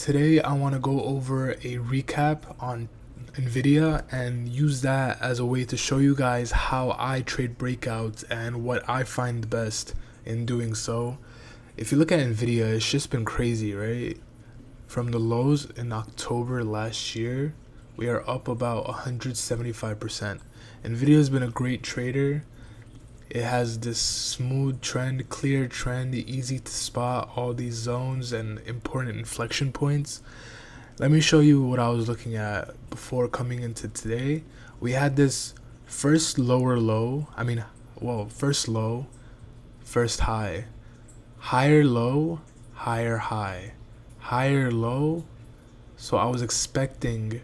Today I want to go over a recap on Nvda and use that as a way to show you guys how I trade breakouts and what I find best in doing so. If you look at Nvda, it's just been crazy, right? From the lows in October last year, we are up about 175%. Nvda has been a great trader. It has this smooth trend, clear trend, easy to spot all these zones and important inflection points. Let me show you what I was looking at before coming into today. We had this first lower low, first low, first high, higher low, higher high, higher low. So I was expecting,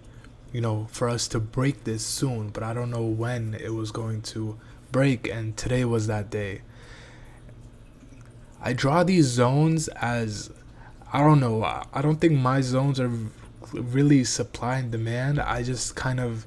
for us to break this soon, but I don't know when it was going to break, and today was that day. I draw these zones as, I don't think my zones are really supply and demand. I just kind of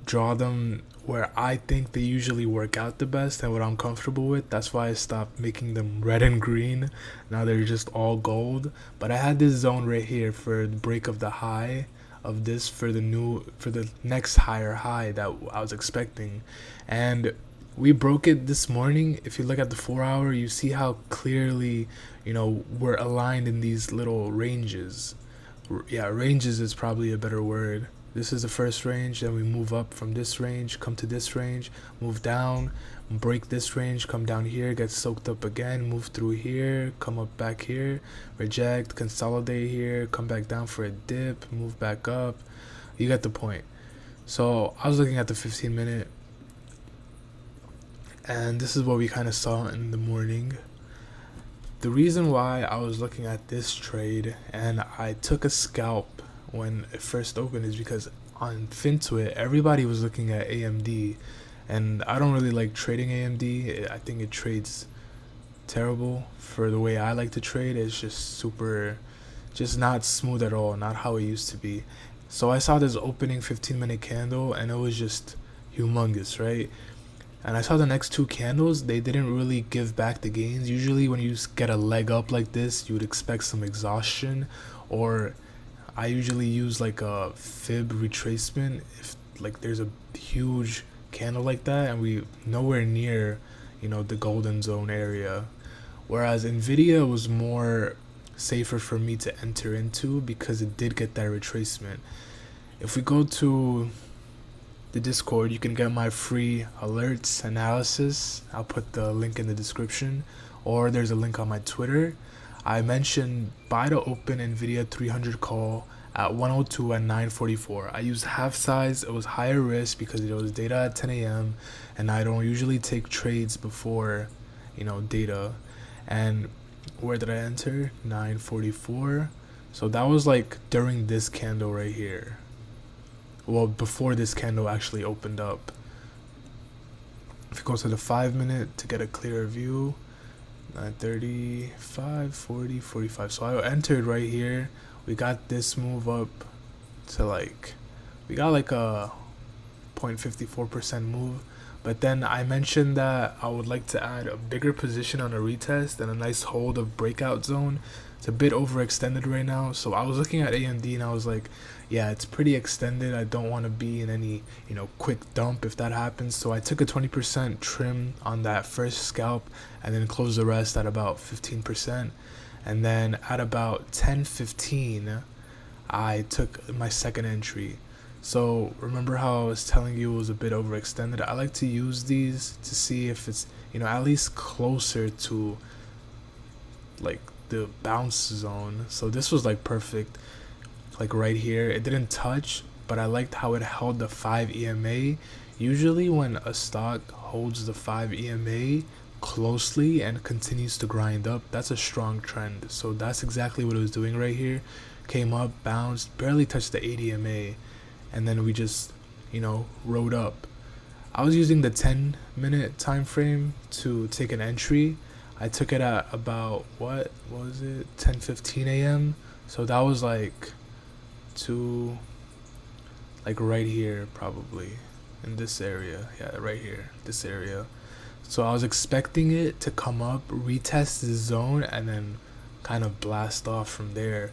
draw them where I think they usually work out the best and what I'm comfortable with. That's why I stopped making them red and green. Now they're just all gold. But I had this zone right here for the break of the high of this for the next higher high that I was expecting, and we broke it this morning. If you look at the 4-hour, you see how clearly, we're aligned in these little ranges. Yeah, ranges is probably a better word. This is the first range, then we move up from this range, come to this range, move down, break this range, come down here, get soaked up again, move through here, come up back here, reject, consolidate here, come back down for a dip, move back up. You get the point. So I was looking at the 15-minute, and this is what we kind of saw in the morning. The reason why I was looking at this trade and I took a scalp when it first opened is because on FinTwit everybody was looking at AMD, and I don't really like trading AMD. I think it trades terrible for the way I like to trade. It's just not smooth at all, not how it used to be. So I saw this opening 15-minute candle and it was just humongous, right? And I saw the next two candles, they didn't really give back the gains. Usually when you get a leg up like this, you would expect some exhaustion, or I usually use like a fib retracement if like there's a huge candle like that and we nowhere near, the golden zone area. Whereas Nvda was more safer for me to enter into because it did get that retracement. If we go to the Discord, you can get my free alerts analysis. I'll put the link in the description, or there's a link on my Twitter. I mentioned buy to open Nvda 300 call at 102 at 9:44. I used half size. It was higher risk because it was data at 10 a.m. and I don't usually take trades before, data. And where did I enter? 9:44. So that was like during this candle right here. Well, before this candle actually opened up. If you go to the 5-minute to get a clearer view, 9:35, 40, 45. So I entered right here. We got this move up to we got like a 0.54% move. But then I mentioned that I would like to add a bigger position on a retest and a nice hold of breakout zone. It's a bit overextended right now. So I was looking at AMD and I was like, yeah, it's pretty extended. I don't want to be in any, quick dump if that happens. So I took a 20% trim on that first scalp and then closed the rest at about 15%. And then at about 10:15, I took my second entry. So remember how I was telling you it was a bit overextended? I like to use these to see if it's, at least closer to like the bounce zone. So this was like perfect, like right here. It didn't touch, but I liked how it held the 5 EMA. Usually when a stock holds the 5 EMA closely and continues to grind up, that's a strong trend. So that's exactly what it was doing right here. Came up, bounced, barely touched the 8 EMA, and then we just, rode up. I was using the 10-minute time frame to take an entry. I took it at about, what was it, 10:15 a.m. So that was like right here, probably in this area. Yeah, right here, this area. So I was expecting it to come up, retest the zone, and then kind of blast off from there.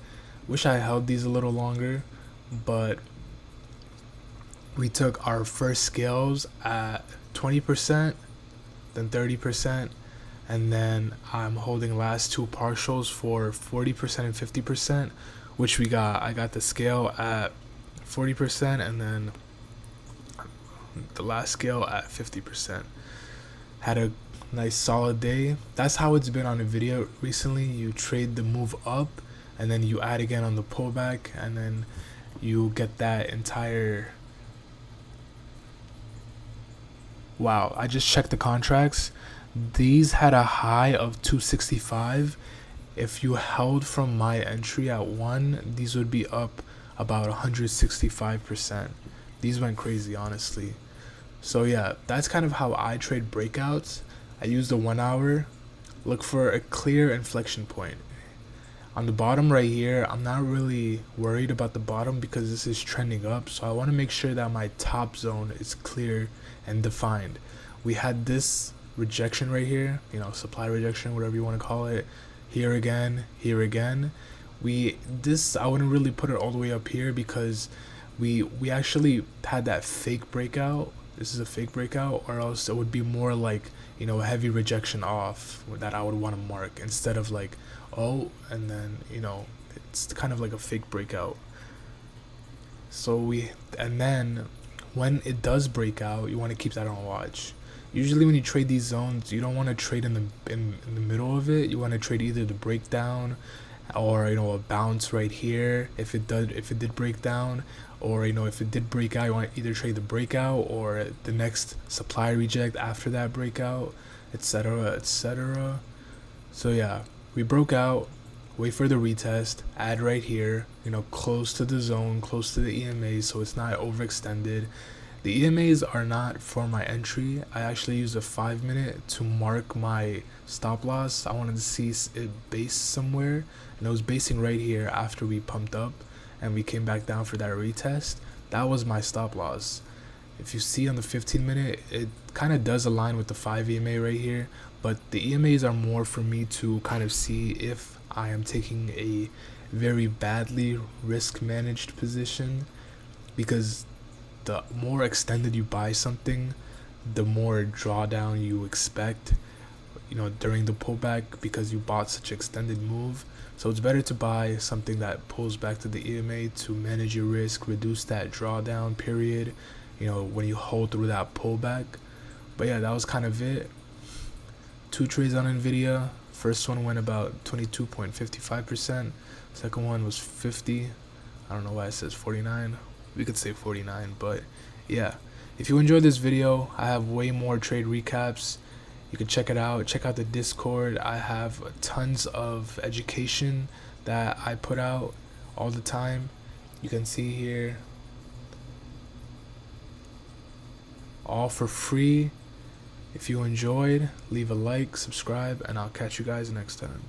Wish I held these a little longer, but we took our first scales at 20%, then 30%, and then I'm holding last two partials for 40% and 50%, which we got. I got the scale at 40% and then the last scale at 50%. Had a nice solid day. That's how it's been on Nvda recently. You trade the move up and then you add again on the pullback, and then you get that entire... Wow, I just checked the contracts. These had a high of 265. If you held from my entry at 1, these would be up about 165%. These went crazy, honestly. So yeah, that's kind of how I trade breakouts. I use the 1 hour. Look for a clear inflection point. On the bottom right here, I'm not really worried about the bottom because this is trending up. So I want to make sure that my top zone is clear and defined. We had this rejection right here, supply rejection, whatever you want to call it. Here again, here again. I wouldn't really put it all the way up here because we actually had that fake breakout. This is a fake breakout, or else it would be more like, a heavy rejection off that I would want to mark instead of like, oh, and then, it's kind of like a fake breakout. And then when it does break out, you want to keep that on watch. Usually when you trade these zones, you don't want to trade in the middle of it. You want to trade either the breakdown or a bounce right here if it did break down, or if it did break out, you want to either trade the breakout or the next supply reject after that breakout, etc., etc. So yeah, we broke out, wait for the retest, add right here, close to the zone, close to the EMA, so it's not overextended. The EMAs are not for my entry. I actually used a 5-minute to mark my stop loss. I wanted to see it base somewhere, and it was basing right here after we pumped up and we came back down for that retest. That was my stop loss. If you see on the 15-minute, it kind of does align with the 5 EMA right here, but the EMAs are more for me to kind of see if I am taking a very badly risk managed position, because the more extended you buy something, the more drawdown you expect, during the pullback, because you bought such extended move. So it's better to buy something that pulls back to the EMA to manage your risk, reduce that drawdown period, when you hold through that pullback. But yeah, that was kind of it. 2 trades on Nvda. First one went about 22.55%. Second one was 50. I don't know why it says 49. We could say 49, but yeah. If you enjoyed this video, I have way more trade recaps. You can check it out. Check out the Discord. I have tons of education that I put out all the time. You can see here, all for free. If you enjoyed, leave a like, subscribe, and I'll catch you guys next time.